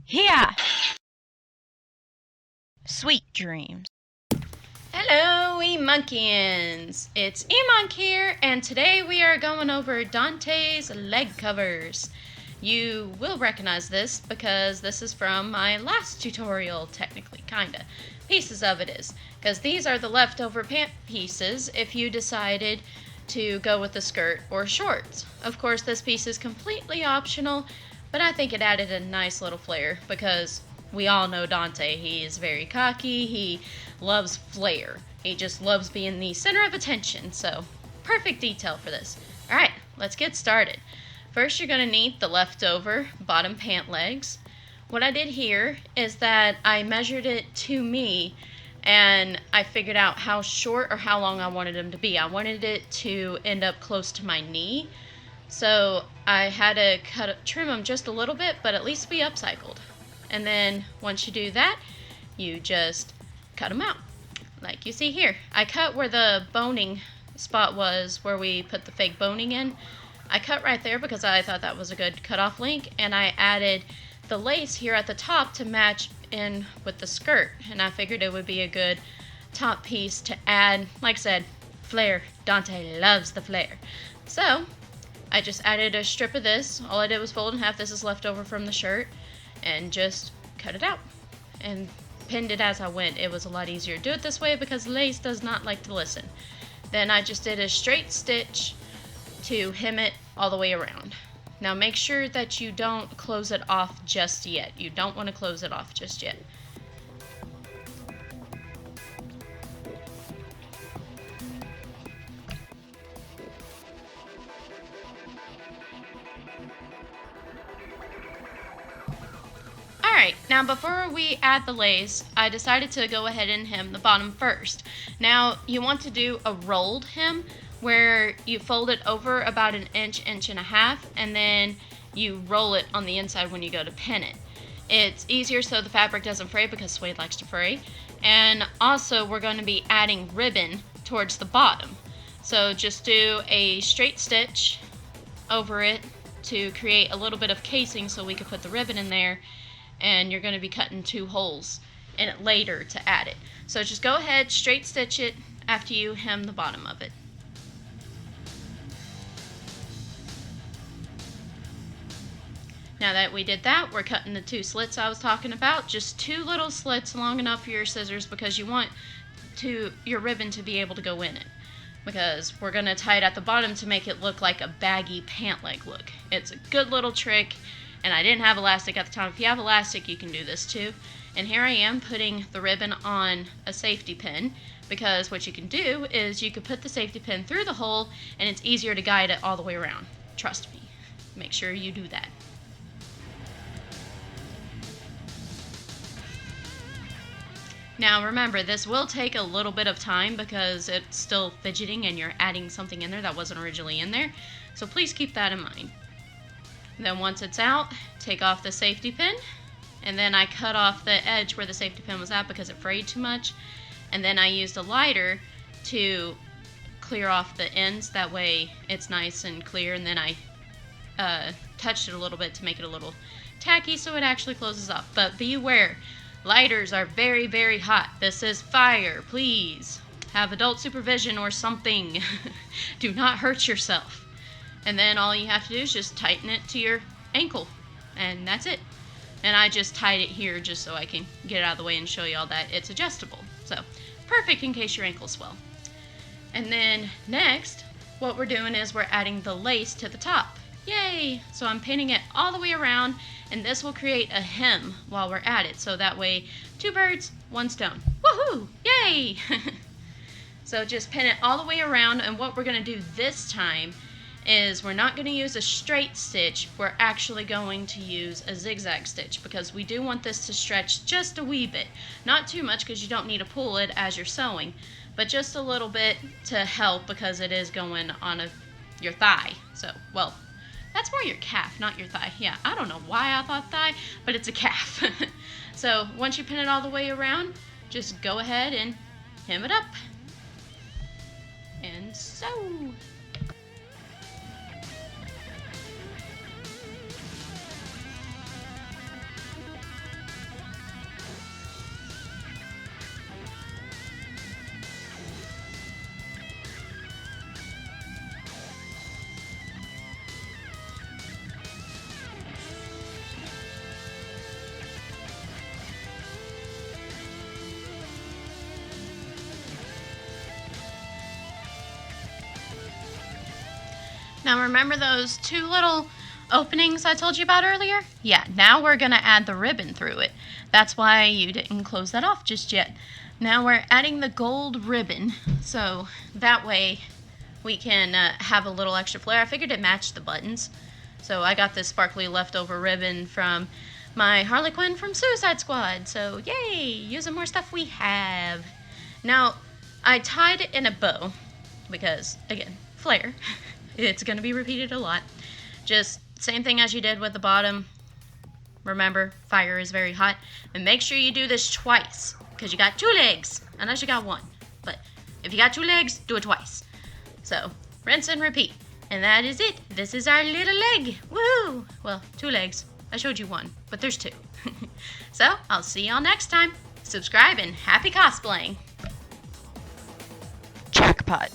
Yeah. Sweet dreams. Hello, E-Monkeyians! It's E-Monk here, and today we are going over Dante's leg covers. You will recognize this because this is from my last tutorial, technically, kinda. Pieces of it is, because these are the leftover pant pieces if you decided to go with the skirt or shorts. Of course, this piece is completely optional, but I think it added a nice little flair because we all know Dante. He is very cocky, he loves flair. He just loves being the center of attention, so perfect detail for this. Alright, let's get started. First you're going to need the leftover bottom pant legs. What I did here is that I measured it to me and I figured out how short or how long I wanted them to be. I wanted it to end up close to my knee, so I had to trim them just a little bit, but at least be upcycled. And then once you do that, you just cut them out, like you see here. I cut where the boning spot was, where we put the fake boning in. I cut right there because I thought that was a good cutoff link, and I added the lace here at the top to match in with the skirt, and I figured it would be a good top piece to add, like I said, flair. Dante loves the flair. So I just added a strip of this. All I did was fold in half. This is left over from the shirt, and just cut it out and pinned it as I went. It was a lot easier to do it this way because lace does not like to listen. Then I just did a straight stitch to hem it all the way around. Now make sure that you don't close it off just yet. You don't want to close it off just yet. Alright, now before we add the lace, I decided to go ahead and hem the bottom first. Now you want to do a rolled hem where you fold it over about an inch, inch and a half, and then you roll it on the inside when you go to pin it. It's easier so the fabric doesn't fray because suede likes to fray. And also we're going to be adding ribbon towards the bottom. So just do a straight stitch over it to create a little bit of casing so we can put the ribbon in there, and you're going to be cutting 2 holes in it later to add it. So just go ahead, straight stitch it after you hem the bottom of it. Now that we did that, we're cutting the 2 slits I was talking about. Just 2 little slits long enough for your scissors because you want your ribbon to be able to go in it. Because we're going to tie it at the bottom to make it look like a baggy pant leg look. It's a good little trick, and I didn't have elastic at the time. If you have elastic, you can do this too. And here I am putting the ribbon on a safety pin, because what you can do is you can put the safety pin through the hole and it's easier to guide it all the way around. Trust me. Make sure you do that. Now remember, this will take a little bit of time because it's still fidgeting and you're adding something in there that wasn't originally in there. So please keep that in mind. Then once it's out, take off the safety pin, and then I cut off the edge where the safety pin was at because it frayed too much. And then I used a lighter to clear off the ends, that way it's nice and clear. And then I touched it a little bit to make it a little tacky so it actually closes up. But beware, lighters are very, very hot. This is fire. Please have adult supervision or something. Do not hurt yourself. And then all you have to do is just tighten it to your ankle, and that's it. And I just tied it here just so I can get it out of the way and show you all that it's adjustable. So perfect in case your ankles swell. And then next, what we're doing is we're adding the lace to the top. Yay! So I'm pinning it all the way around, and this will create a hem while we're at it. So that way, 2 birds, 1 stone. Woohoo! Yay! So just pin it all the way around, and what we're going to do this time is we're not going to use a straight stitch, we're actually going to use a zigzag stitch because we do want this to stretch just a wee bit. Not too much because you don't need to pull it as you're sewing, but just a little bit to help because it is going on your thigh. So, well, that's more your calf, not your thigh. Yeah, I don't know why I thought thigh, but it's a calf. So once you pin it all the way around, just go ahead and hem it up. And sew. Now remember those two little openings I told you about earlier? Yeah, now we're going to add the ribbon through it. That's why you didn't close that off just yet. Now we're adding the gold ribbon, so that way we can have a little extra flair. I figured it matched the buttons. So I got this sparkly leftover ribbon from my Harley Quinn from Suicide Squad. So yay, using more stuff we have. Now, I tied it in a bow because, again, flair. It's going to be repeated a lot. Just same thing as you did with the bottom. Remember, fire is very hot. And make sure you do this twice because you got 2 legs, unless you got 1. But if you got 2 legs, do it twice. So, rinse and repeat. And that is it. This is our little leg. Woohoo! Well, 2 legs. I showed you 1, but there's 2. So, I'll see y'all next time. Subscribe and happy cosplaying. Jackpot.